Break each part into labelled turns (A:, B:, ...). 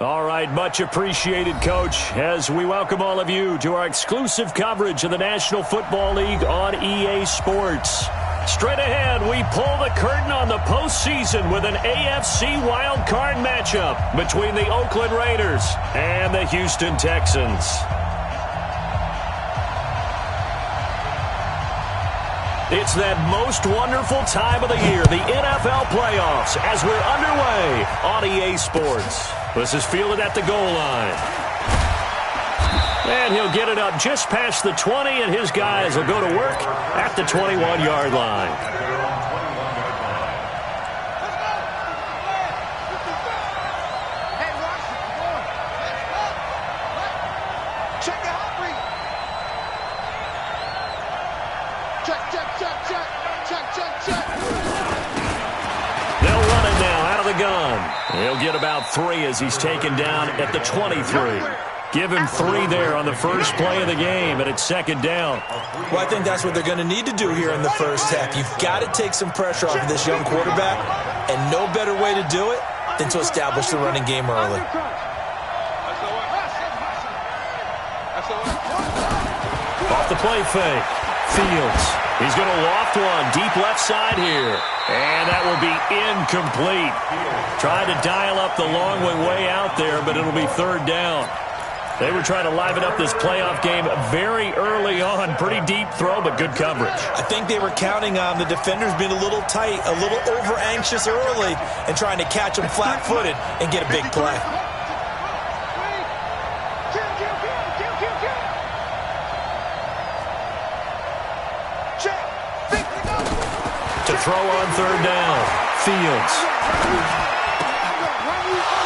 A: All right, much appreciated, Coach, as we welcome all of you to our exclusive coverage of the National Football League on EA Sports. Straight ahead, we pull the curtain on the postseason with an AFC wildcard matchup between the Oakland Raiders and the Houston Texans. It's that most wonderful time of the year, the NFL playoffs, as we're underway on EA Sports. This is fielded at the goal line. And he'll get it up just past the 20, and his guys will go to work at the 21-yard line. They'll run it now out of the gun. He'll get about 3 as he's taken down at the 23. Give him 3 there on the first play of the game, and it's second down.
B: Well, I think that's what they're going to need to do here in the first half. You've got to take some pressure off of this young quarterback, and no better way to do it than to establish the running game early.
A: Off the play fake. Fields. He's going to loft one deep left side here. And that will be incomplete. Tried to dial up the long way out there, but it'll be third down. They were trying to liven up this playoff game very early on. Pretty deep throw, but good coverage.
B: I think they were counting on the defenders being a little tight, a little over-anxious early, and trying to catch them flat-footed and get a big play.
A: To throw on third down. Fields.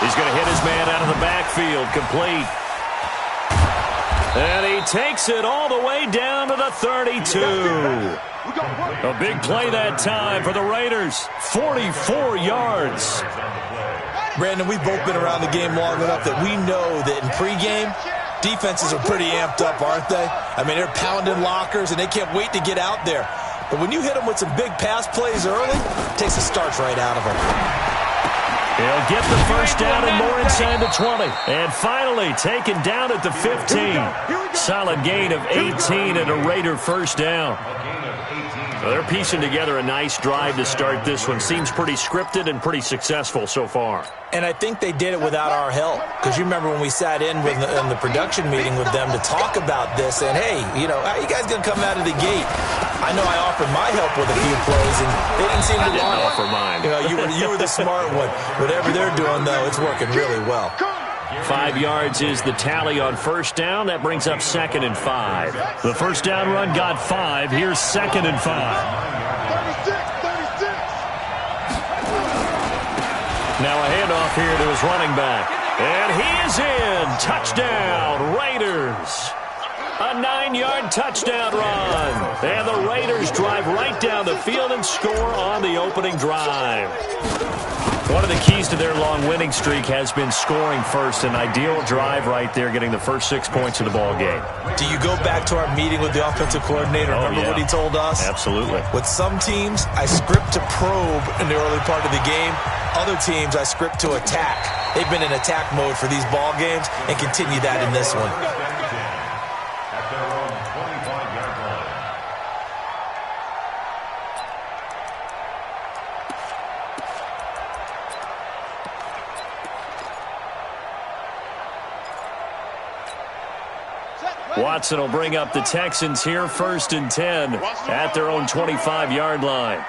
A: He's going to hit his man out of the backfield. Complete. And he takes it all the way down to the 32. A big play that time for the Raiders. 44 yards.
B: Brandon, we've both been around the game long enough that we know that in pregame, defenses are pretty amped up, aren't they? I mean, they're pounding lockers, and they can't wait to get out there. But when you hit them with some big pass plays early, it takes the starch right out of them.
A: He'll get the first down and more inside the 20. And finally taken down at the 15. Solid gain of 18 and a Raider first down. So they're piecing together a nice drive to start this one. Seems pretty scripted and pretty successful so far.
B: And I think they did it without our help. Because you remember when we sat in the production meeting with them to talk about this, and hey, you know, how are you guys going to come out of the gate? I know I offered my help with a few plays, and they didn't seem to want it.
A: I didn't offer mine.
B: You know, you were the smart one. Whatever they're doing, though, it's working really well.
A: 5 yards is the tally on first down. That brings up 2nd and 5. The first down run got 5. Here's 2nd and 5. Now a handoff here to his running back. And he is in. Touchdown, Raiders. A 9-yard touchdown run. And the Raiders drive right down the field and score on the opening drive. One of the keys to their long winning streak has been scoring first. An ideal drive right there, getting the first 6 points of the ball game.
B: Do you go back to our meeting with the offensive coordinator? Remember what he told us?
A: Absolutely.
B: With some teams, I script to probe in the early part of the game. Other teams, I script to attack. They've been in attack mode for these ball games and continue that in this one.
A: Watson will bring up the Texans here, 1st and 10 at their own 25-yard line.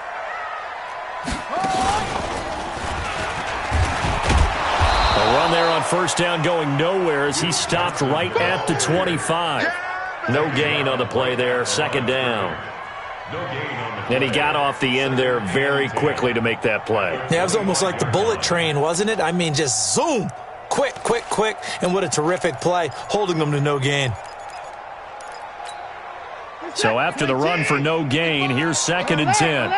A: A run there on first down going nowhere as he stopped right at the 25. No gain on the play there, 2nd down. And he got off the end there very quickly to make that play.
B: Yeah, it was almost like the bullet train, wasn't it? I mean, just zoom. Quick, quick, quick. And what a terrific play, holding them to no gain.
A: So after the run for no gain, here's 2nd and 10.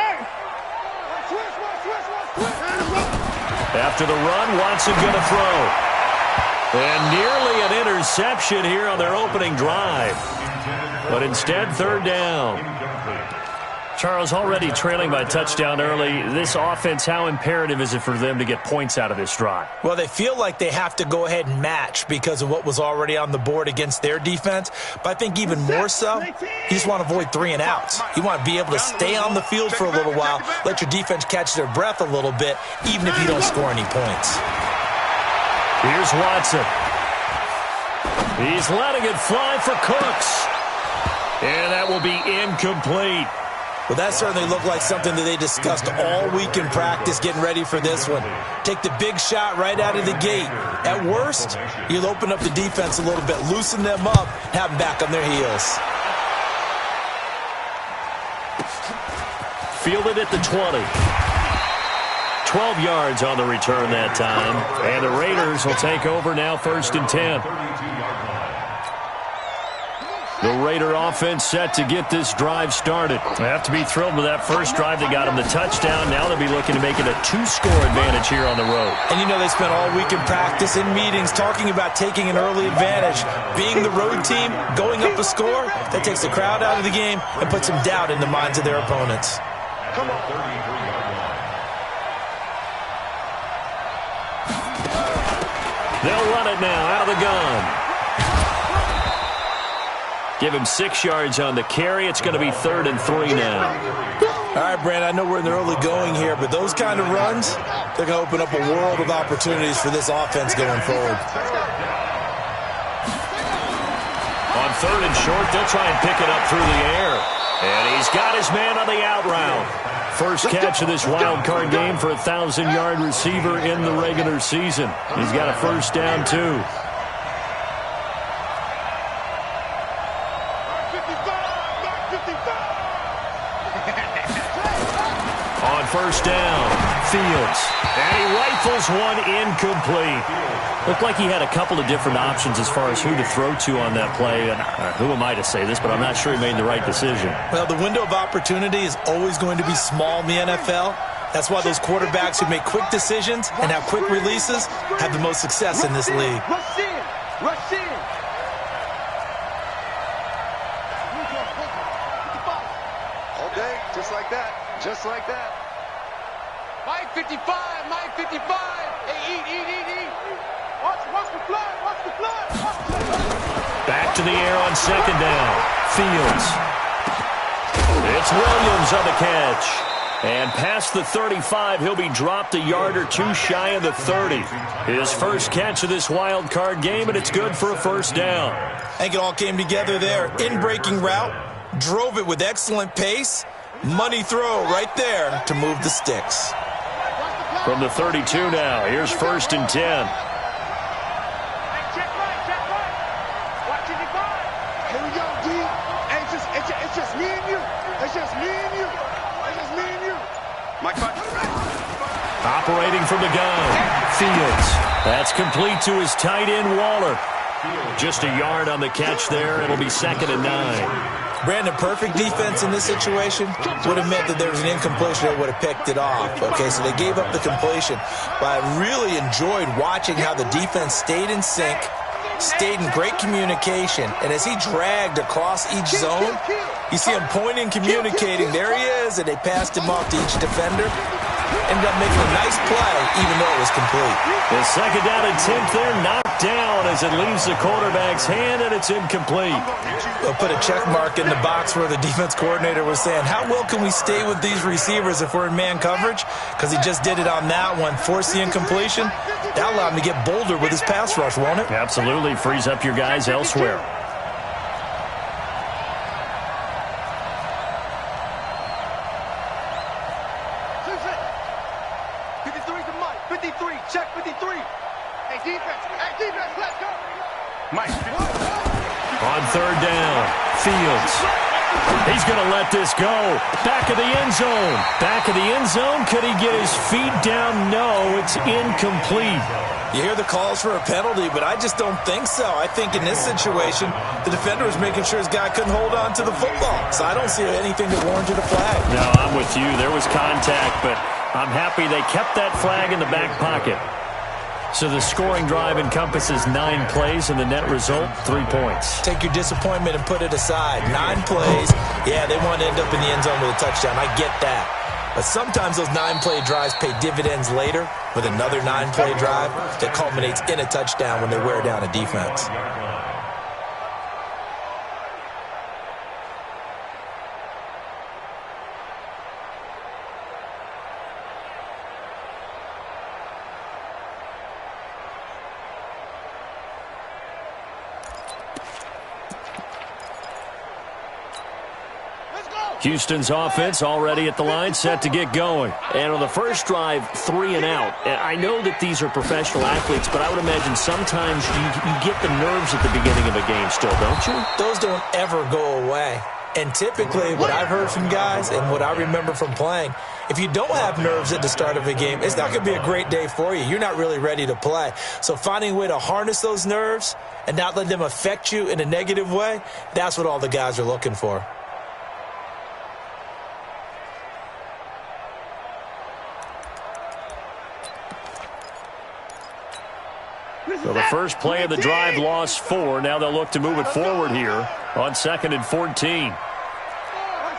A: After the run, Watson going to throw. And nearly an interception here on their opening drive. But instead, 3rd down. Charles, already trailing by touchdown early. This offense, how imperative is it for them to get points out of this drive?
B: Well, they feel like they have to go ahead and match because of what was already on the board against their defense. But I think even more so, you just want to avoid 3 and outs. You want to be able to stay on the field for a little while, let your defense catch their breath a little bit, even if you don't score any points.
A: Here's Watson. He's letting it fly for Cooks. And that will be incomplete.
B: Well, that certainly looked like something that they discussed all week in practice getting ready for this one. Take the big shot right out of the gate. At worst, you'll open up the defense a little bit, loosen them up, have them back on their heels.
A: Fielded at the 20. 12 yards on the return that time. And the Raiders will take over now, 1st and 10. The Raider offense set to get this drive started. They have to be thrilled with that first drive that got them the touchdown. Now they'll be looking to make it a 2-score advantage here on the road.
B: And you know they spent all week in practice, in meetings, talking about taking an early advantage. Being the road team, going up a score, that takes the crowd out of the game and puts some doubt in the minds of their opponents.
C: Come on.
A: They'll run it now out of the gun. Give him 6 yards on the carry. It's going to be 3rd and 3 now.
B: All right, Brandon, I know we're in the early going here, but those kind of runs, they're going to open up a world of opportunities for this offense going forward.
A: On 3rd and short, they'll try and pick it up through the air. And he's got his man on the out route. First catch of this wild card game for a 1,000-yard receiver in the regular season. He's got a first down, too. On first down, Fields. And he rifles one incomplete. Looked like he had a couple of different options as far as who to throw to on that play. And who am I to say this, but I'm not sure he made the right decision.
B: Well, the window of opportunity is always going to be small in the NFL. That's why those quarterbacks who make quick decisions and have quick releases have the most success in this league.
C: Rush in. Rush in. Okay, just like that. Just like that. Mike 55, Mike 55. Hey, eat. Watch the flood, watch the flood.
A: Back to the air on 2nd down. Fields. It's Williams on the catch. And past the 35, he'll be dropped a yard or 2 shy of the 30. His first catch of this wild card game, and it's good for a first down.
B: I think it all came together there. In-breaking route, drove it with excellent pace. Money throw right there to move the sticks.
A: From the 32 now, here's 1st and 10.
C: Check right. Watch it, here we go, D. Hey, it's just me and you. It's just me and you. Mike,
A: operating from the gun. Fields. That's complete to his tight end, Waller. Just a yard on the catch there. It'll be 2nd and 9.
B: Brandon, perfect defense in this situation would have meant that there was an incompletion that would have picked it off. Okay, so they gave up the completion. But I really enjoyed watching how the defense stayed in sync, stayed in great communication, and as he dragged across each zone, you see him pointing, communicating. There he is, and they passed him off to each defender. Ended up making a nice play, even though it was complete.
A: The 2nd down and 10th there, knocked down as it leaves the quarterback's hand, and it's incomplete.
B: They'll put a check mark in the box where the defense coordinator was saying, how well can we stay with these receivers if we're in man coverage? Because he just did it on that one, forced the incompletion. That'll allow him to get bolder with his pass rush, won't it?
A: Absolutely, frees up your guys elsewhere.
C: Mike.
A: On 3rd down, Fields. He's going to let this go. Back of the end zone. Back of the end zone. Could he get his feet down? No, it's incomplete.
B: You hear the calls for a penalty, but I just don't think so. I think in this situation, the defender was making sure his guy couldn't hold on to the football. So I don't see anything that warranted a flag.
A: No, I'm with you. There was contact, but I'm happy they kept that flag in the back pocket. So the scoring drive encompasses 9 plays, and the net result, 3 points.
B: Take your disappointment and put it aside. 9 plays. Yeah, they want to end up in the end zone with a touchdown. I get that. But sometimes those 9-play drives pay dividends later with another 9-play drive that culminates in a touchdown when they wear down a defense.
A: Houston's offense already at the line, set to get going. And on the first drive, 3 and out. I know that these are professional athletes, but I would imagine sometimes you get the nerves at the beginning of a game still, don't you?
B: Those don't ever go away. And typically, what I've heard from guys and what I remember from playing, if you don't have nerves at the start of a game, it's not going to be a great day for you. You're not really ready to play. So finding a way to harness those nerves and not let them affect you in a negative way, that's what all the guys are looking for.
A: So the first play of the drive lost 4. Now they'll look to move it forward here on 2nd and 14.
C: I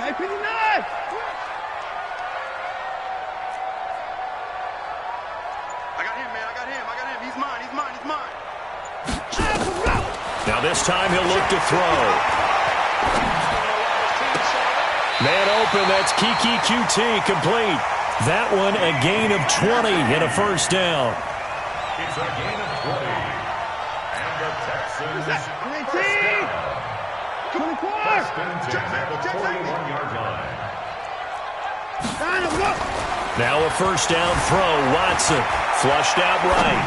C: got him, man. I got him. He's mine.
A: Now this time he'll look to throw. Man open, that's Kiki QT complete. That one a gain of 20 and a first down.
D: It's a gain of 20. And the Texans first down.
C: 24.
D: First and 10 at the 41-yard line.
A: Now a first down throw. Watson flushed out right.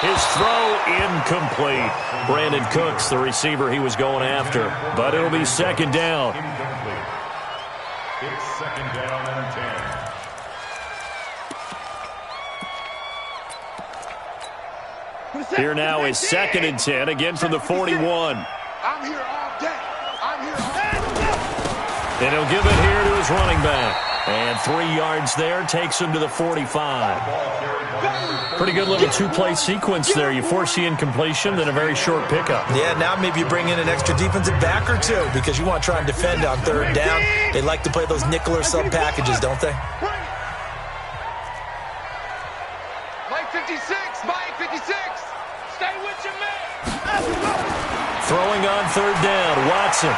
A: His throw incomplete. Brandon Cooks, the receiver he was going after. But it'll be 2nd down.
D: Incomplete. It's 2nd down and 10.
A: Here now is 2nd and 10, again from the 41.
C: I'm here all day.
A: And he'll give it here to his running back. And 3 yards there takes him to the 45. Pretty good little 2-play sequence there. You force the incompletion, then a very short pickup.
B: Yeah, now maybe you bring in an extra defensive back or two because you want to try and defend on 3rd down. They like to play those nickel or sub packages, don't they?
C: Mike 56. Stay with your man.
A: Throwing on 3rd down, Watson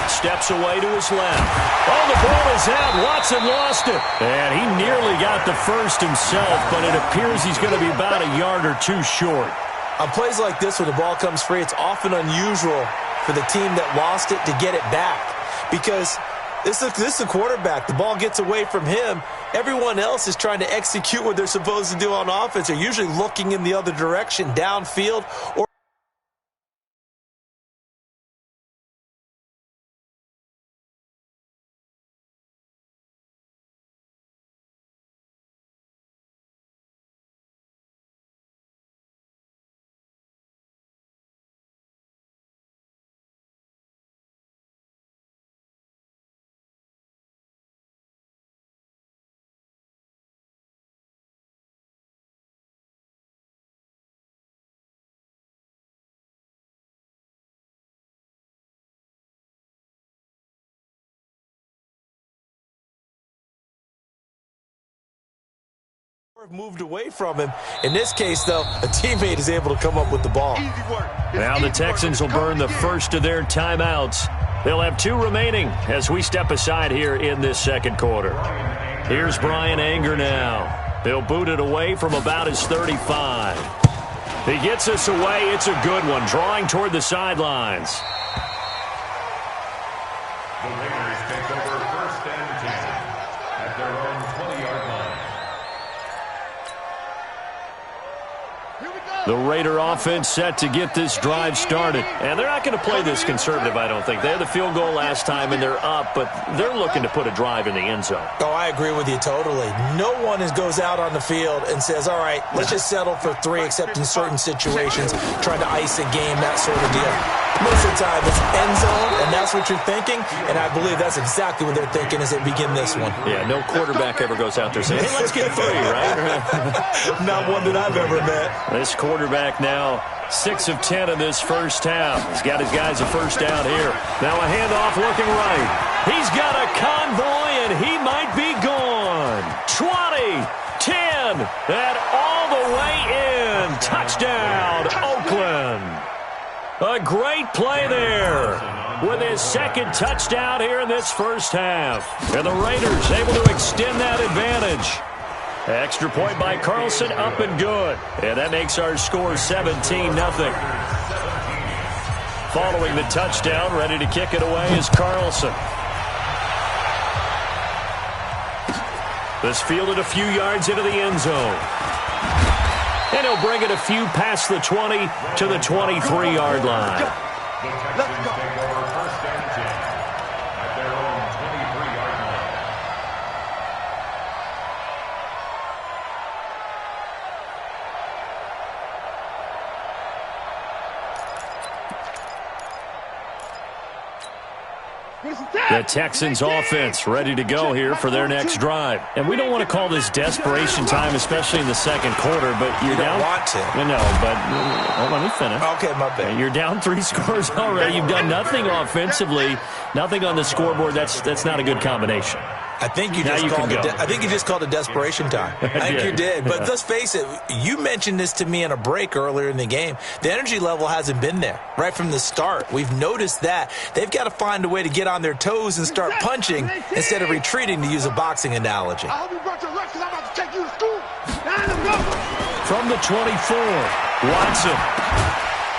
A: steps away to his left. Oh, the ball is out. Watson lost it. And he nearly got the first himself, but it appears he's going to be about a yard or 2 short.
B: On plays like this where the ball comes free, it's often unusual for the team that lost it to get it back because this is a quarterback. The ball gets away from him. Everyone else is trying to execute what they're supposed to do on offense. They're usually looking in the other direction, downfield, or moved away from him. In this case, though, a teammate is able to come up with the ball.
A: Now the Texans will burn the first of their timeouts. They'll have 2 remaining as we step aside here in this 2nd quarter. Here's Brian Anger now. He'll boot it away from about his 35. He gets us away. It's a good one, drawing toward the sidelines.
D: The Raiders take over 1st and 10 at their own 20-yard line.
A: The Raider offense set to get this drive started. And they're not going to play this conservative, I don't think. They had the field goal last time, and they're up, but they're looking to put a drive in the end zone.
B: Oh, I agree with you totally. No one goes out on the field and says, all right, let's just settle for 3, except in certain situations, trying to ice a game, that sort of deal. Most of the time, it's end zone, and that's what you're thinking, and I believe that's exactly what they're thinking as they begin this one.
A: Yeah, no quarterback ever goes out there saying, hey, let's get 3, right?
B: Not one that I've ever met.
A: This quarterback now 6 of 10 in this first half. He's got his guys a first down here. Now a handoff looking right. He's got a convoy, and he might be gone. 20, 10, and all the way in. Touchdown, Oakland. A great play there with his second touchdown here in this first half. And the Raiders able to extend that advantage. Extra point by Carlson, up and good. And that makes our score 17-0. Following the touchdown, ready to kick it away is Carlson. This fielded a few yards into the end zone. And he'll bring it a few past the 20 to the 23-yard line.
D: Let's go. Take over first and 10 at their own 23-yard line.
A: The Texans offense ready to go here for their next drive. And we don't want to call this desperation time, especially in the second quarter, but you're down.
B: You don't want to.
A: No, but let me finish.
B: Okay, my bad.
A: You're down 3 scores already. You've done nothing offensively, nothing on the scoreboard. That's not a good combination.
B: I think you just called it desperation time. I think you did. But let's face it, you mentioned this to me in a break earlier in the game. The energy level hasn't been there right from the start. We've noticed that. They've got to find a way to get on their toes and start punching instead of retreating, to use a boxing analogy.
C: I hope you brought your lunch because I'm about to take you to school.
A: From the 24, Watson.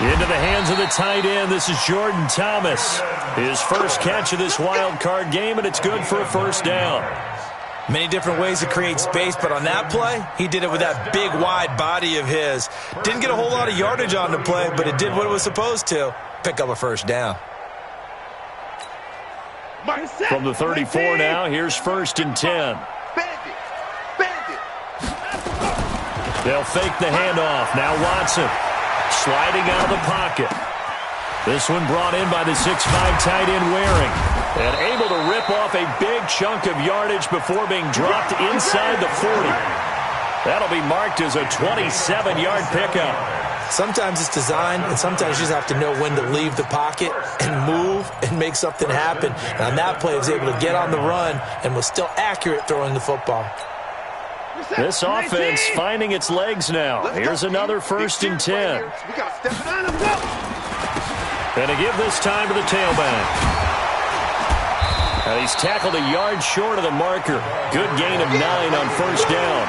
A: Into the hands of the tight end. This is Jordan Thomas. His first catch of this wild card game, and it's good for a first down.
B: Many different ways to create space, but on that play, he did it with that big, wide body of his. Didn't get a whole lot of yardage on the play, but it did what it was supposed to. Pick up a first down.
A: From the 34 now, here's first and 10. They'll fake the handoff. Now Watson sliding out of the pocket. This one brought in by the 6'5" tight end Waring. And able to rip off a big chunk of yardage before being dropped inside the 40. That'll be marked as a 27-yard pickup.
B: Sometimes it's designed, and sometimes you just have to know when to leave the pocket and move and make something happen. And on that play, he was able to get on the run and was still accurate throwing the football.
A: This offense finding its legs now. Here's another first and 10. And to give this time to the tailback. Now he's tackled a yard short of the marker. Good gain of 9 on first down.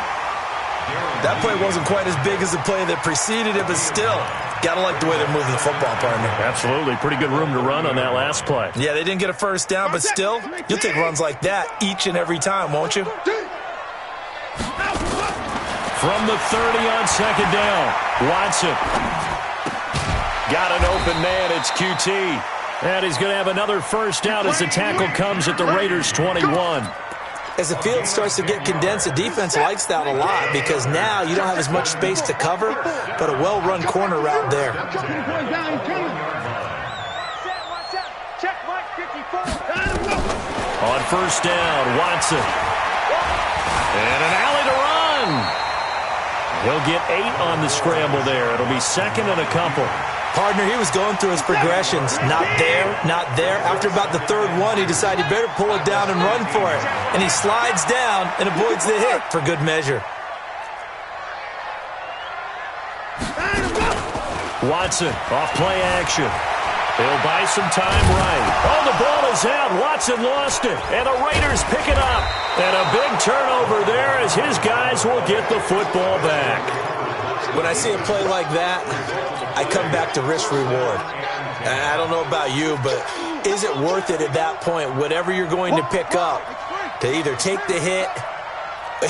B: That play wasn't quite as big as the play that preceded it, but still, got to like the way they're moving the football, partner.
A: Absolutely. Pretty good room to run on that last play.
B: Yeah, they didn't get a first down, but still, you'll take runs like that each and every time, won't you?
A: From the 30 on second down, Watson. Got an open man, it's QT. And he's going to have another first down as the tackle comes at the Raiders' 21.
B: As the field starts to get condensed, the defense likes that a lot because now you don't have as much space to cover, but a well-run corner route there.
A: On first down, Watson. And an alley to run. He'll get 8 on the scramble there. It'll be second and a couple.
B: Partner, he was going through his progressions. Not there, not there. After about the third one, he decided he better pull it down and run for it. And he slides down and avoids the hit for good measure.
A: Watson off play action. He'll buy some time right. Oh, the ball is out. Watson lost it. And the Raiders pick it up. And a big turnover there as his guys will get the football back.
B: When I see a play like that, I come back to risk-reward. I don't know about you, but is it worth it at that point, whatever you're going to pick up, to either take the hit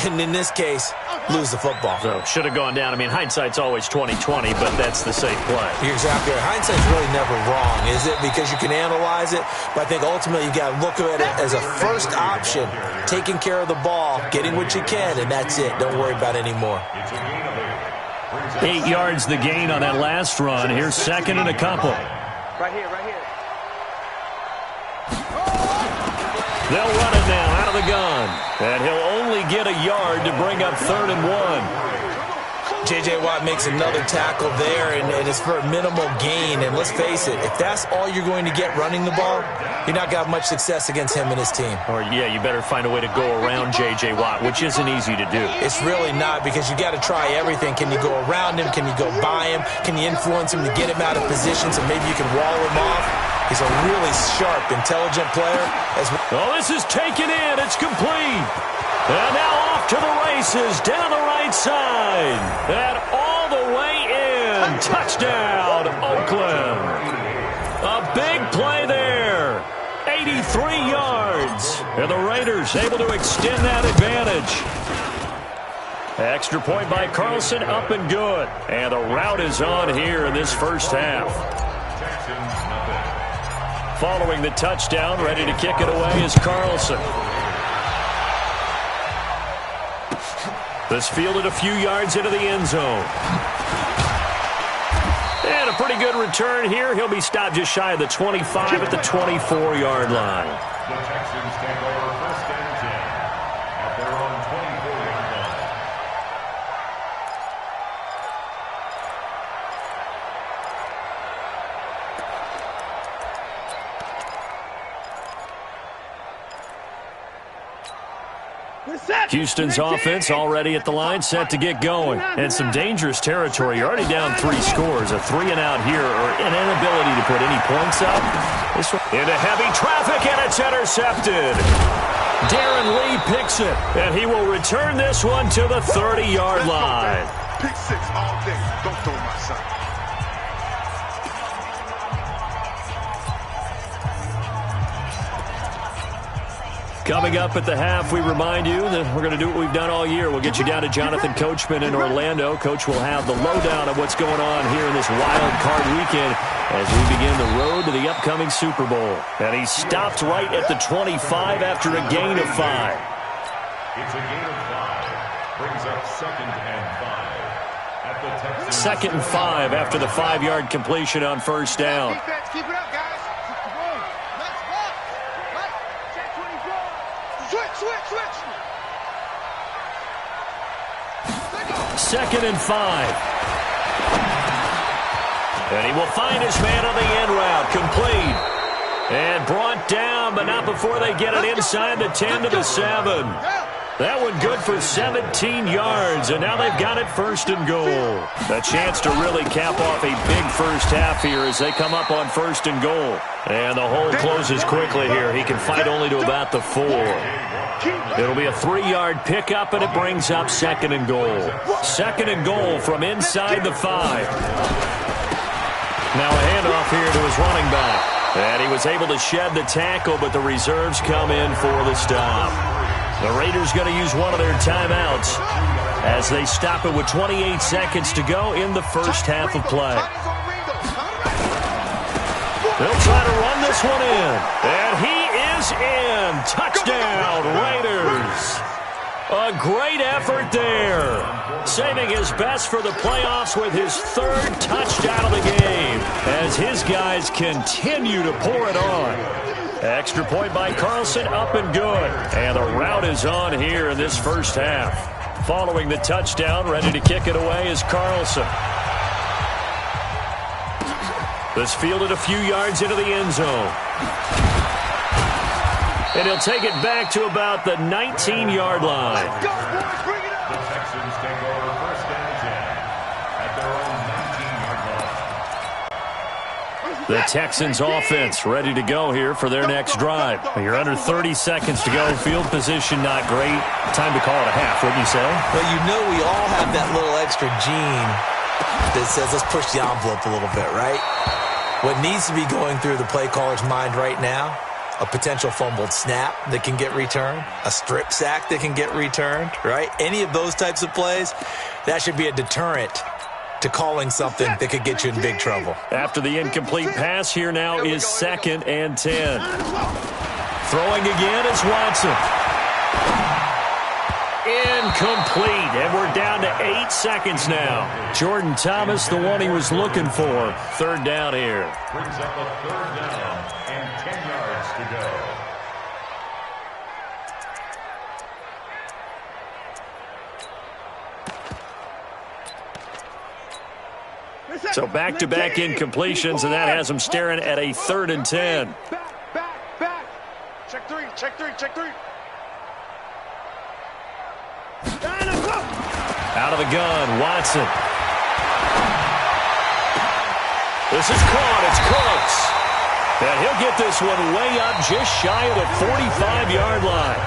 B: and, in this case, lose the football?
A: So, should have gone down. I mean, hindsight's always 20/20, but that's the safe play.
B: You're exactly right. Hindsight's really never wrong, is it? Because you can analyze it, but I think ultimately you got to look at it as a first option, taking care of the ball, getting what you can, and that's it. Don't worry about it anymore.
A: 8 yards the gain on that last run. Here's second and a couple.
C: Right here, right here.
A: They'll run it now out of the gun. And he'll only get a yard to bring up 3rd and 1.
B: J.J. Watt makes another tackle there, and it's for a minimal gain. And let's face it, if that's all you're going to get running the ball, you're not going to have much success against him and his team.
A: Or, yeah, you better find a way to go around J.J. Watt, which isn't easy to do.
B: It's really not, because you got to try everything. Can you go around him? Can you go by him? Can you influence him to get him out of position so maybe you can wall him off? He's a really sharp, intelligent player.
A: Oh, this is taken in. It's complete. And now off to the races down the right side. And all the way in. Touchdown, Oakland. A big play there. 83 yards. And the Raiders able to extend that advantage. Extra point by Carlson, up and good. And the route is on here in this first half. Following the touchdown, ready to kick it away is Carlson. This fielded a few yards into the end zone. And a pretty good return here. He'll be stopped just shy of the 25 at the 24-yard line.
D: The Texans take over 1st and 10 at their own 24-yard line.
A: Houston's offense already at the line, set to get going. And some dangerous territory. You're already down 3 scores. A 3-and-out here, or an inability to put any points up. This one into heavy traffic, and it's intercepted. Darren Lee picks it, and he will return this one to the 30-yard line.
C: Pick 6 all day. Don't throw my son.
A: Coming up at the half, we remind you that we're going to do what we've done all year. We'll get you down to Jonathan Coachman in Orlando. Coach will have the lowdown of what's going on here in this wild card weekend as we begin the road to the upcoming Super Bowl. And he stopped right at the 25 after a gain of 5.
D: It's a gain of 5. Brings up 2nd and 5 at the Texans.
A: 2nd and 5 after the 5-yard completion on first down.
C: Defense, keep it up, guys. Switch.
A: 2nd and 5. And he will find his man on the end route. Complete. And brought down, but not before they get it inside the 10 to the 7. That one good for 17 yards, and now they've got it 1st and goal. A chance to really cap off a big first half here as they come up on 1st and goal. And the hole closes quickly here. He can fight only to about the 4. It'll be a 3-yard pickup, and it brings up 2nd and goal. 2nd and goal from inside the 5. Now a handoff here to his running back. And he was able to shed the tackle, but the reserves come in for the stop. The Raiders going to use one of their timeouts as they stop it with 28 seconds to go in the first half of play. They'll try to run this one in. And he is in. Touchdown, Raiders. A great effort there. Saving his best for the playoffs with his 3rd touchdown of the game as his guys continue to pour it on. Extra point by Carlson, up and good. And the route is on here in this first half. Following the touchdown, ready to kick it away is Carlson. This fielded a few yards into the end zone. And he'll take it back to about the 19-yard line.
D: The Texans take over 1st and 10 at their own 19-yard line.
A: The Texans offense ready to go here for their next drive. You're under 30 seconds to go. Field position not great. Time to call it a half, wouldn't you say?
B: Well, you know we all have that little extra gene that says let's push the envelope a little bit, right? What needs to be going through the play caller's mind right now, a potential fumbled snap that can get returned, a strip sack that can get returned, right? Any of those types of plays, that should be a deterrent to calling something that could get you in big trouble.
A: After the incomplete pass, here now is 2nd and 10. Throwing again is Watson. incomplete, and we're down to 8 seconds now. Jordan Thomas, the one he was looking for. Third down here.
D: Brings up a third down and 10 yards to go.
A: So back-to-back incompletions, and that has him staring at a 3rd and 10.
C: Back. Check three.
A: Out of the gun, Watson. This is caught. It's Cooks. And he'll get this one way up just shy of the 45-yard line.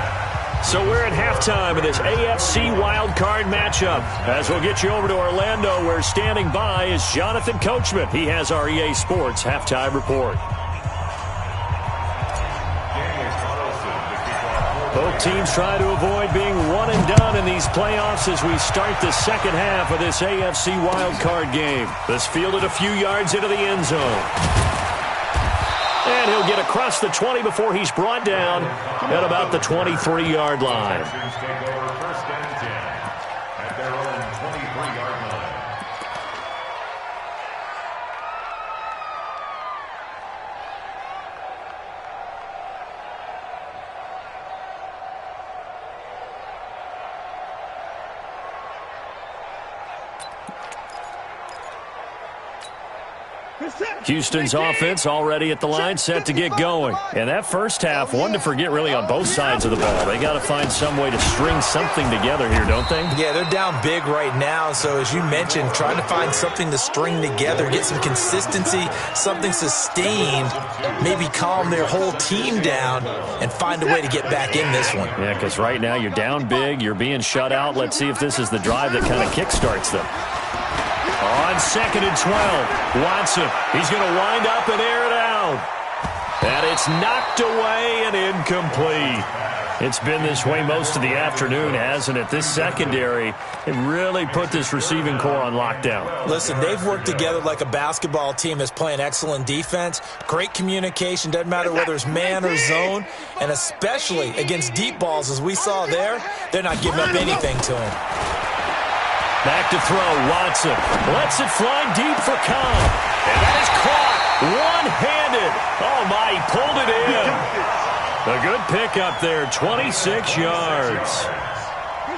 A: So we're at halftime of this AFC wildcard matchup. As we'll get you over to Orlando, where standing by is Jonathan Coachman. He has our EA Sports halftime report. Both teams try to avoid being one and done in these playoffs as we start the second half of this AFC wildcard game. This fielded a few yards into the end zone. And he'll get across the 20 before he's brought down at about the 23-yard line.
D: Texans take over first and 10 at their own 23-yard line.
A: Houston's offense already at the line, set to get going. And that first half, one to forget really on both sides of the ball. They got to find some way to string something together here, don't they?
B: Yeah, they're down big right now. So as you mentioned, trying to find something to string together, get some consistency, something sustained, maybe calm their whole team down and find a way to get back in this one.
A: Yeah, because right now you're down big, you're being shut out. Let's see if this is the drive that kind of kickstarts them. On 2nd and 12, Watson, he's going to wind up and air it out. And it's knocked away and incomplete. It's been this way most of the afternoon, hasn't it? This secondary, it really put this receiving core on lockdown.
B: Listen, they've worked together like a basketball team that's playing excellent defense. Great communication, doesn't matter whether it's man or zone. And especially against deep balls, as we saw there, they're not giving up anything to him.
A: Back to throw, Watson lets it fly deep for Cobb. And that is caught one-handed. Oh, my, he pulled it in. A good pickup there, 26 yards.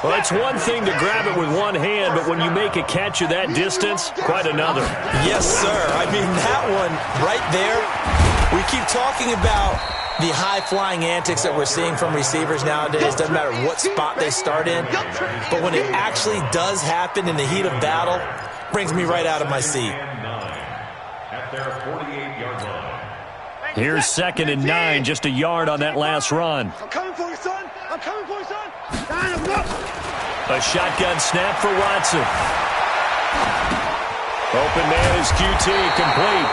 A: Well, it's one thing to grab it with one hand, but when you make a catch of that distance, quite another.
B: Yes, sir. I mean, that one right there, we keep talking about the high-flying antics that we're seeing from receivers nowadays. Doesn't matter what spot they start in. But when it actually does happen in the heat of battle, brings me right out of my seat.
D: At their 48-yard line.
A: Here's 2nd and 9, just a yard on that last run.
C: I'm coming for you, son. I'm coming for you, son.
A: A shotgun snap for Watson. Open man is QT, complete.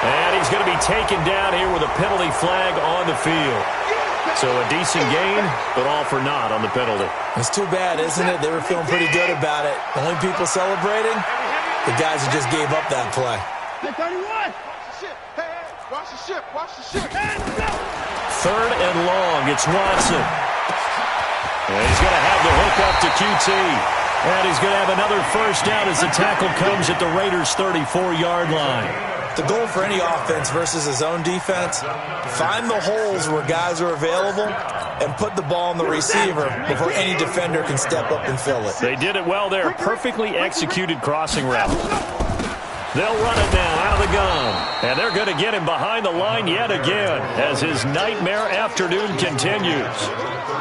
A: And he's going to be taken down here with a penalty flag on the field. So a decent gain, but all for naught on the penalty.
B: It's too bad, isn't it? They were feeling pretty good about it. Only people celebrating, the guys who just gave up that play.
C: Hey, 31. Watch the ship. Watch the ship.
A: 3rd and long. It's Watson. And he's going to have the hook up to QT. And he's going to have another first down as the tackle comes at the Raiders' 34-yard line.
B: The goal for any offense versus a zone defense, find the holes where guys are available and put the ball on the receiver before any defender can step up and fill it.
A: They did it well there. Perfectly executed crossing route. They'll run it now out of the gun. And they're going to get him behind the line yet again as his nightmare afternoon continues.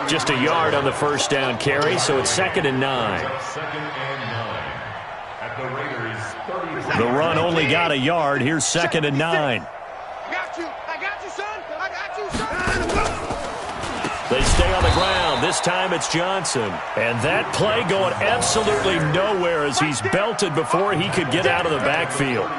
A: Just a yard on the first down carry, so it's 2nd and 9.
D: 2nd and 9 at the Raiders' 30.
A: The run only got a yard. Here's 2nd and 9.
C: I got you, son. I got you, son.
A: They stay on the ground. This time it's Johnson. And that play going absolutely nowhere as he's belted before he could get out of the backfield.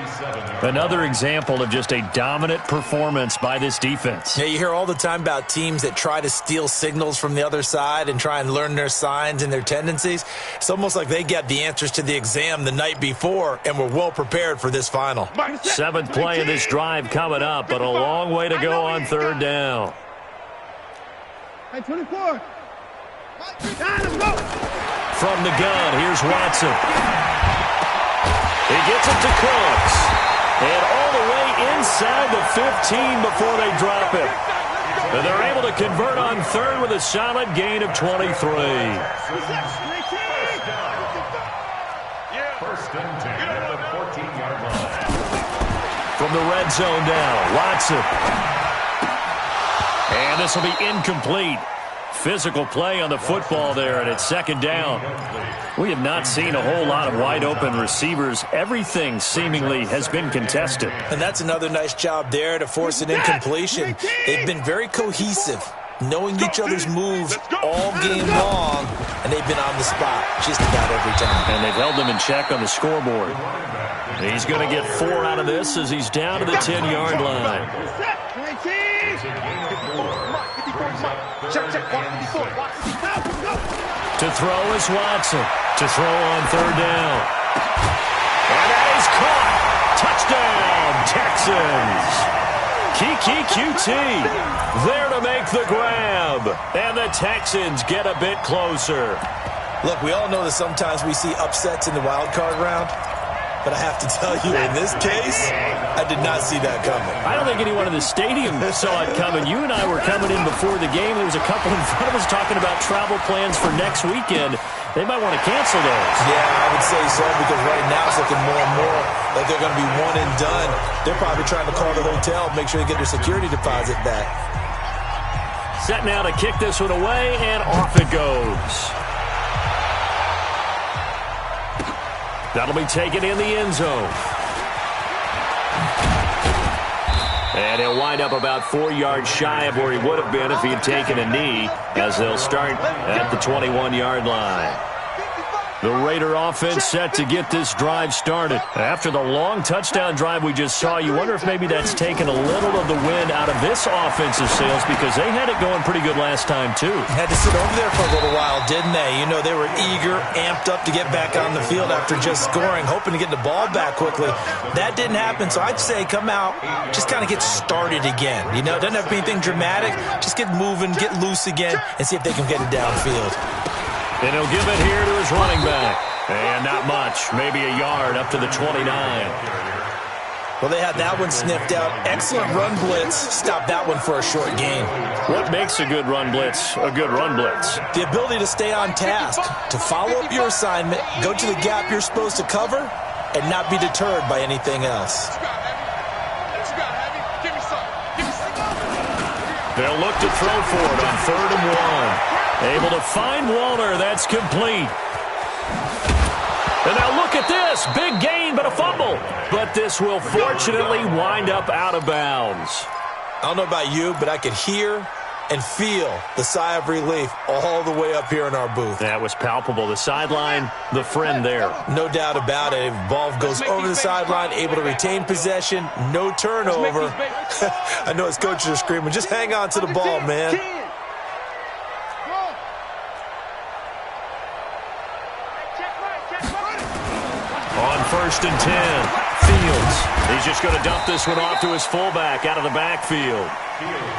A: Another example of just a dominant performance by this defense.
B: Yeah, you hear all the time about teams that try to steal signals from the other side and try and learn their signs and their tendencies. It's almost like they got the answers to the exam the night before and were well prepared for this final.
A: 7th play of this drive coming up, but a long way to go on 3rd down.
C: Hey, 24.
A: From the gun, here's Watson. He gets it to Cooks. And all the way inside the 15 before they drop it. And they're able to convert on third with a solid gain of 23.
D: First and 10 at the 14-yard line.
A: From the red zone now, Watson. And this will be incomplete. Physical play on the football there, and it's second down. We have not seen a whole lot of wide-open receivers. Everything seemingly has been contested.
B: And that's another nice job there to force an incompletion. They've been very cohesive, knowing each other's moves all game long, and they've been on the spot just about every time.
A: And they've held them in check on the scoreboard. He's going to get 4 out of this as he's down to the 10-yard line. To throw is Watson. To throw on third down. And that is caught. Touchdown, Texans. Kiki QT there to make the grab. And the Texans get a bit closer.
B: Look, we all know that sometimes we see upsets in the wild card round. But I have to tell you, in this case, I did not see that coming.
A: I don't think anyone in the stadium saw it coming. You and I were coming in before the game. There was a couple in front of us talking about travel plans for next weekend. They might want to cancel those.
B: Yeah, I would say so, because right now it's looking more and more like they're going to be one and done. They're probably trying to call the hotel, make sure they get their security deposit back.
A: Set now to kick this one away, and off it goes. That'll be taken in the end zone. And he'll wind up about 4 yards shy of where he would have been if he had taken a knee, as they'll start at the 21-yard line. The Raider offense set to get this drive started. After the long touchdown drive we just saw, you wonder if maybe that's taken a little of the wind out of this offensive sails, because they had it going pretty good last time, too.
B: Had to sit over there for a little while, didn't they? You know, they were eager, amped up to get back on the field after just scoring, hoping to get the ball back quickly. That didn't happen, so I'd say come out, just kind of get started again. You know, it doesn't have to be anything dramatic. Just get moving, get loose again, and see if they can get it downfield.
A: And he'll give it here to his running back. And not much, maybe a yard up to the 29.
B: Well, they had that one sniffed out. Excellent run blitz. Stop that one for a short gain.
A: What makes a good run blitz a good run blitz?
B: The ability to stay on task, to follow up your assignment, go to the gap you're supposed to cover, and not be deterred by anything else.
A: They'll look to throw for it on 3rd and 1. Able to find Walter. That's complete. And now look at this. Big gain, but a fumble. But this will fortunately wind up out of bounds.
B: I don't know about you, but I could hear and feel the sigh of relief all the way up here in our booth.
A: That was palpable. The sideline, the friend there.
B: No doubt about it. Ball goes over the sideline, able to retain possession, no turnover. I know his coaches are screaming, just hang on to the ball, man.
A: On 1st and 10, Fields. He's just going to dump this one off to his fullback out of the backfield.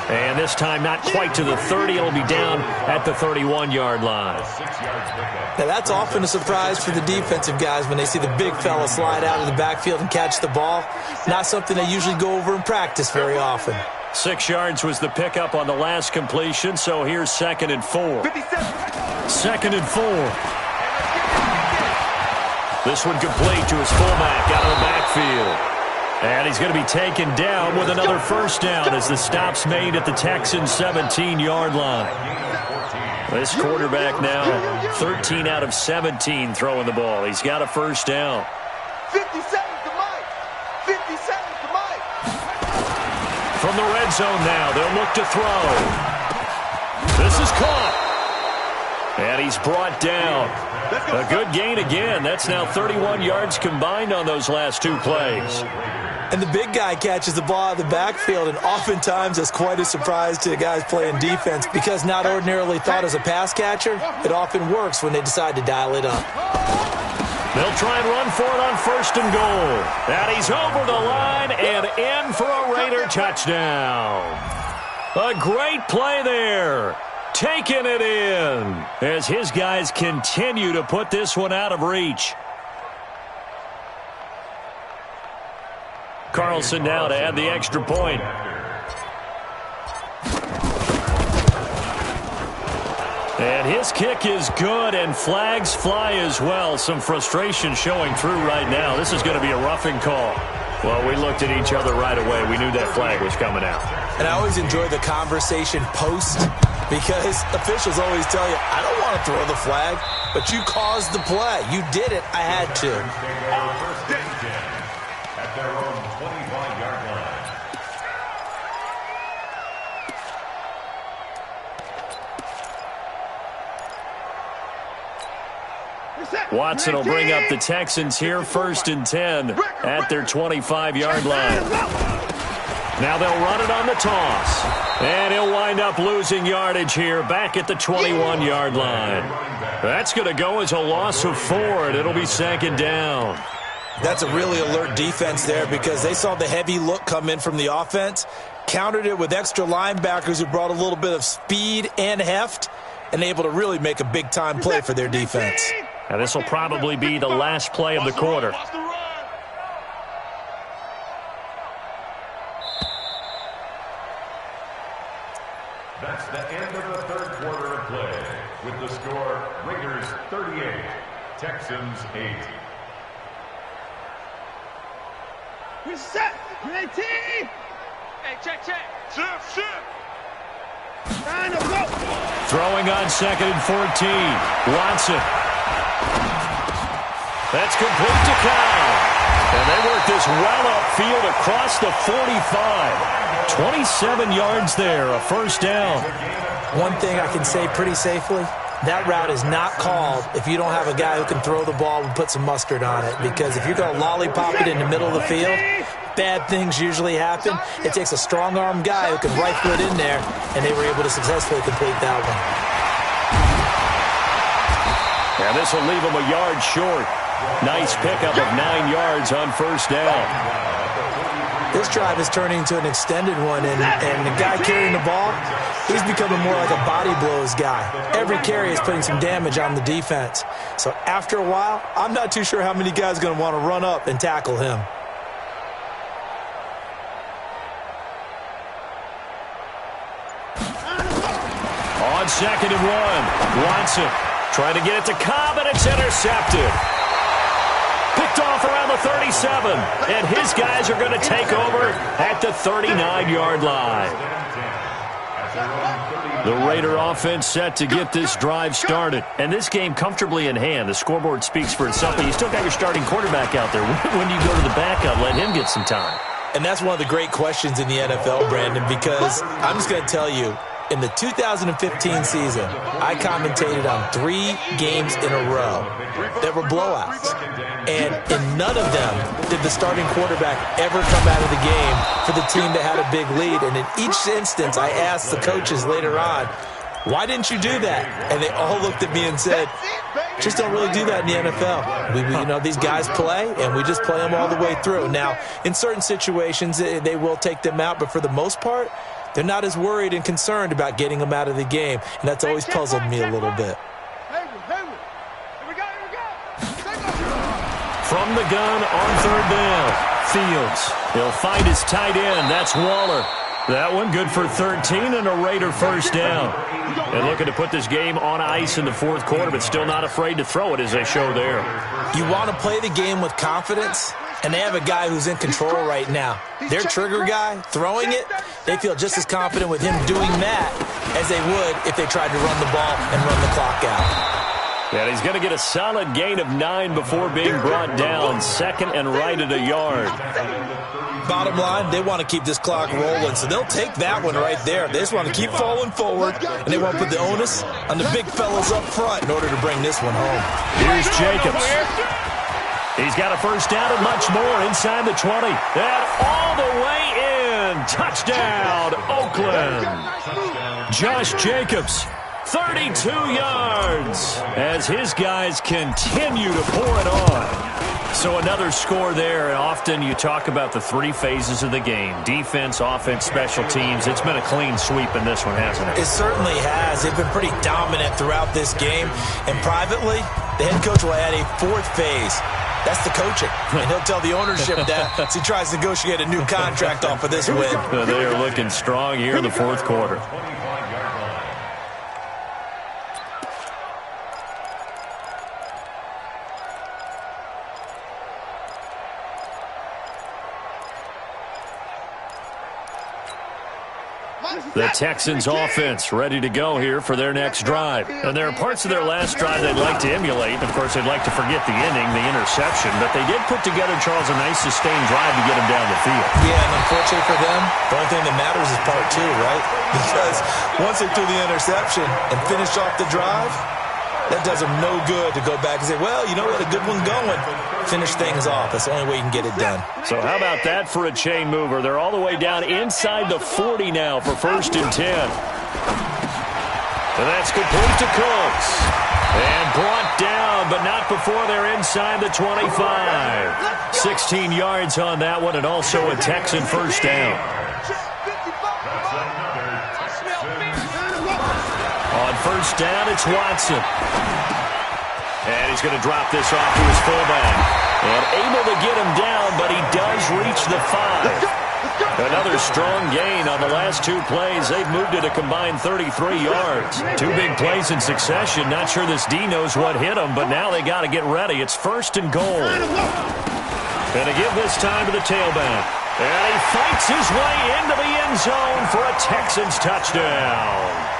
A: And this time not quite to the 30. It'll be down at the 31-yard line.
B: Now that's often a surprise for the defensive guys when they see the big fella slide out of the backfield and catch the ball. Not something they usually go over in practice very often.
A: 6 yards was the pickup on the last completion, so here's 2nd and 4. 2nd and 4. This one complete to his fullback out of the backfield. And he's going to be taken down with another first down as the stop's made at the Texans' 17-yard line. This quarterback now 13 out of 17 throwing the ball. He's got a first down.
C: 50 seconds to Mike. 50 seconds to Mike.
A: From the red zone now, they'll look to throw. This is caught. And he's brought down. A good gain again. That's now 31 yards combined on those last 2 plays.
B: And the big guy catches the ball out of the backfield, and oftentimes that's quite a surprise to the guys playing defense, because not ordinarily thought as a pass catcher, it often works when they decide to dial it up.
A: They'll try and run for it on 1st and goal. And he's over the line and in for a Raider touchdown. A great play there. taking it in as his guys continue to put this one out of reach. Carlson now to add the extra point. And his kick is good, and flags fly as well. Some frustration showing through right now. This is going to be a roughing call. Well, we looked at each other right away. We knew that flag was coming out.
B: And I always enjoy the conversation post, because officials always tell you, I don't want to throw the flag, but you caused the play. You did it. I had to.
D: At their own 25-yard line.
A: Watson will bring up the Texans here, 1st and 10 at their 25-yard line. Now they'll run it on the toss. And he'll wind up losing yardage here back at the 21-yard line. That's going to go as a loss of 4, and it'll be 2nd down.
B: That's a really alert defense there, because they saw the heavy look come in from the offense, countered it with extra linebackers who brought a little bit of speed and heft, and able to really make a big-time play for their defense.
A: Now this will probably be the last play of the quarter.
D: That's the end of the 3rd quarter of play, with the score Raiders 38, Texans 8.
C: We're set. Great team. Hey, check. Shift. Time to go.
A: Throwing on 2nd and 14. Watson. That's complete to Kyle. And they work this well upfield across the 45. 27 yards there, a 1st down.
B: One thing I can say pretty safely, that route is not called if you don't have a guy who can throw the ball and put some mustard on it. Because if you're going to lollipop it in the middle of the field, bad things usually happen. It takes a strong-arm guy who can rifle it in there, and they were able to successfully complete that one.
A: And this will leave him a yard short. Nice pickup of 9 yards on 1st down.
B: This drive is turning into an extended one, and the guy carrying the ball, he's becoming more like a body blows guy. Every carry is putting some damage on the defense. So after a while, I'm not too sure how many guys are going to want to run up and tackle him.
A: On 2nd and 1, Watson trying to get it to Cobb, and it's intercepted. Picked off around the 37, and his guys are going to take over at the 39-yard line. The Raider offense set to get this drive started. And this game comfortably in hand. The scoreboard speaks for itself, but you still got your starting quarterback out there. When do you go to the backup, let him get some time?
B: And that's one of the great questions in the NFL, Brandon, because I'm just going to tell you, in the 2015 season, I commentated on 3 games in a row that were blowouts. And in none of them did the starting quarterback ever come out of the game for the team that had a big lead. And in each instance, I asked the coaches later on, why didn't you do that? And they all looked at me and said, just don't really do that in the NFL. These guys play, and we just play them all the way through. Now, in certain situations, they will take them out, but for the most part, they're not as worried and concerned about getting them out of the game, and that's always puzzled me a little bit.
A: From the gun on 3rd down, Fields. He'll find his tight end. That's Waller. That one good for 13 and a Raider 1st down. And looking to put this game on ice in the 4th quarter, but still not afraid to throw it as they show there.
B: You want to play the game with confidence, and they have a guy who's in control right now. Their trigger guy, throwing it, they feel just as confident with him doing that as they would if they tried to run the ball and run the clock out.
A: And he's going to get a solid gain of 9 before being brought down. 2nd and right at a yard.
B: Bottom line, they want to keep this clock rolling, so they'll take that one right there. They just want to keep falling forward, and they want to put the onus on the big fellas up front in order to bring this one home.
A: Here's Jacobs. He's got a 1st down and much more inside the 20. And all the way in. Touchdown, Oakland. Josh Jacobs, 32 yards as his guys continue to pour it on. So another score there, and often you talk about the three phases of the game. Defense, offense, special teams. It's been a clean sweep in this one, hasn't it?
B: It certainly has. They've been pretty dominant throughout this game. And privately, the head coach will add a fourth phase. That's the coaching. And he'll tell the ownership that as he tries to negotiate a new contract off of this win.
A: They are looking strong here in the fourth quarter. The Texans offense ready to go here for their next drive. And there are parts of their last drive they'd like to emulate. Of course, they'd like to forget the inning, the interception. But they did put together, Charles, a nice sustained drive to get them down the field.
B: Yeah, and unfortunately for them, the only thing that matters is part two, right? Because once they threw the interception and finished off the drive, that does them no good to go back and say, well, you know what, a good one going. Finish things off. That's the only way you can get it done.
A: So how about that for a chain mover? They're all the way down inside the 40 now for 1st and 10. And that's complete to Cooks. And brought down, but not before they're inside the 25. 16 yards on that one, and also a Texan first down. On first down, it's Watson. And he's going to drop this off to his fullback. And able to get him down, but he does reach the 5. Another strong gain on the last two plays. They've moved it a combined 33 yards. Two big plays in succession. Not sure this D knows what hit him, but now they got to get ready. It's 1st and goal. And to give this time to the tailback. And he fights his way into the end zone for a Texans touchdown.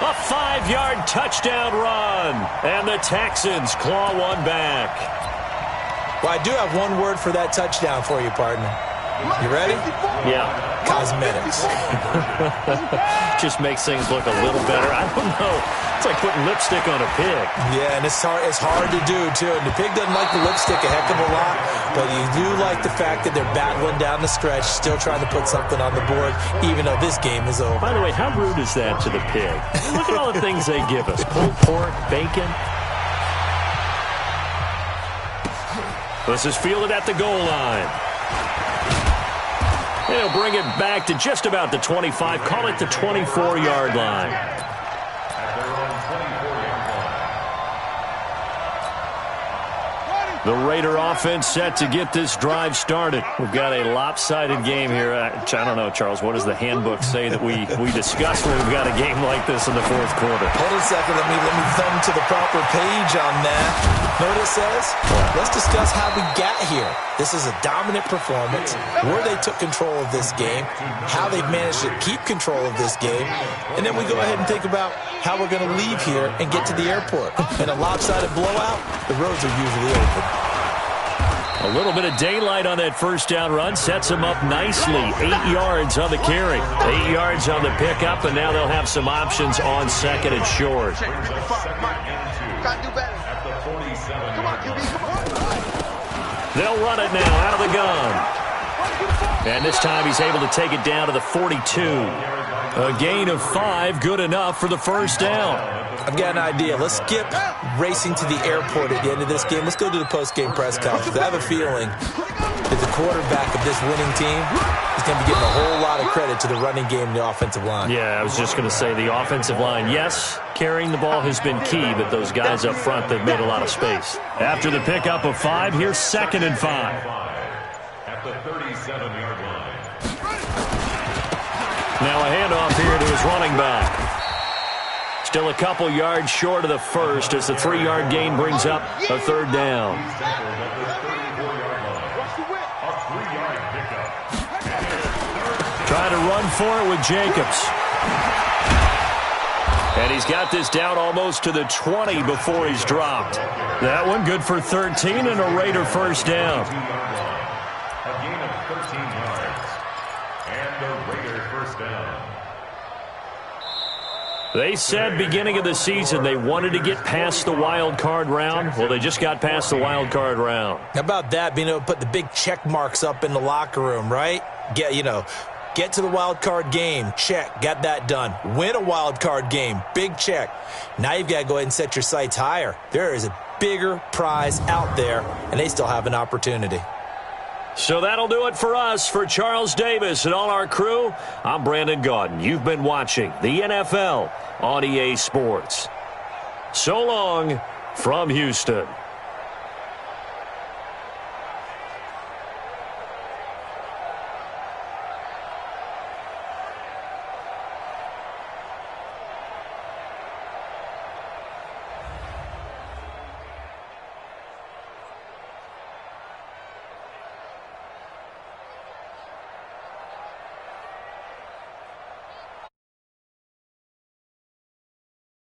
A: A 5-yard touchdown run, and the Texans claw one back.
B: Well, I do have one word for that touchdown for you, partner. You ready?
A: Yeah.
B: Cosmetics.
A: Just makes things look a little better. I don't know. It's like putting lipstick on a pig.
B: Yeah, and it's hard to do, too. And the pig doesn't like the lipstick a heck of a lot, but you do like the fact that they're battling down the stretch, still trying to put something on the board, even though this game is over.
A: By the way, how rude is that to the pig? Look at all the things they give us. Pulled pork, bacon. This is fielded at the goal line. They'll bring it back to just about the 25. Call it the 24-yard line. The Raider offense set to get this drive started. We've got a lopsided game here. I don't know, Charles, what does the handbook say that we discuss when we've got a game like this in the fourth quarter?
B: Hold on a second. Let me thumb to the proper page on that. Know what it says? Let's discuss how we got here. This is a dominant performance, where they took control of this game, how they've managed to keep control of this game, and then we go ahead and think about how we're going to leave here and get to the airport. In a lopsided blowout, the roads are usually open.
A: A little bit of daylight on that first down run sets them up nicely. 8 yards on the carry, 8 yards on the pickup, and now they'll have some options on second and short. They'll run it now out of the gun. And this time he's able to take it down to the 42. A gain of 5, good enough for the first down.
B: I've got an idea. Let's skip racing to the airport at the end of this game. Let's go to the post-game press conference. I have a feeling that the quarterback of this winning team is going to be getting a whole lot of credit to the running game and the offensive line.
A: Yeah, I was just going to say the offensive line. Yes, carrying the ball has been key, but those guys up front, they've made a lot of space. After the pickup of 5, here's 2nd and 5.
D: At the 37-yard line.
A: Now a handoff here to his running back. Still a couple yards short of the first as the 3-yard gain brings up a third down. Trying to run for it with Jacobs. And he's got this down almost to the 20 before he's dropped. That one good for 13 and a Raider first down.
D: A gain of 13 yards. And the Raider first down.
A: They said beginning of the season they wanted to get past the wild card round. Well, they just got past the wild card round.
B: How about that, being able to put the big check marks up in the locker room, right? Get to the wild card game. Check. Got that done. Win a wild card game. Big check. Now you've got to go ahead and set your sights higher. There is a bigger prize out there, and they still have an opportunity.
A: So that'll do it for us. For Charles Davis and all our crew, I'm Brandon Gaudin. You've been watching the NFL on EA Sports. So long from Houston.